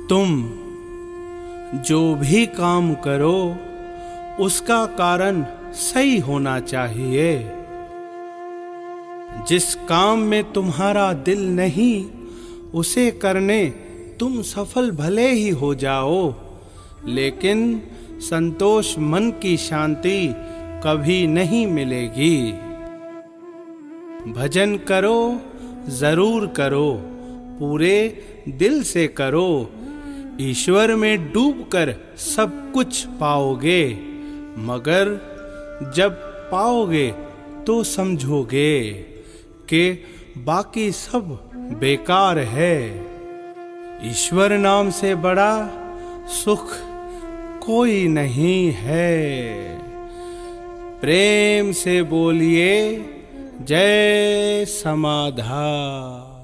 तुम जो भी काम करो उसका कारण सही होना चाहिए। जिस काम में तुम्हारा दिल नहीं उसे करने तुम सफल भले ही हो जाओ, लेकिन संतोष मन की शांति कभी नहीं मिलेगी। भजन करो, जरूर करो, पूरे दिल से करो। ईश्वर में डूबकर सब कुछ पाओगे, मगर जब पाओगे तो समझोगे कि बाकी सब बेकार है। ईश्वर नाम से बड़ा सुख कोई नहीं है। प्रेम से बोलिए जय समाधा।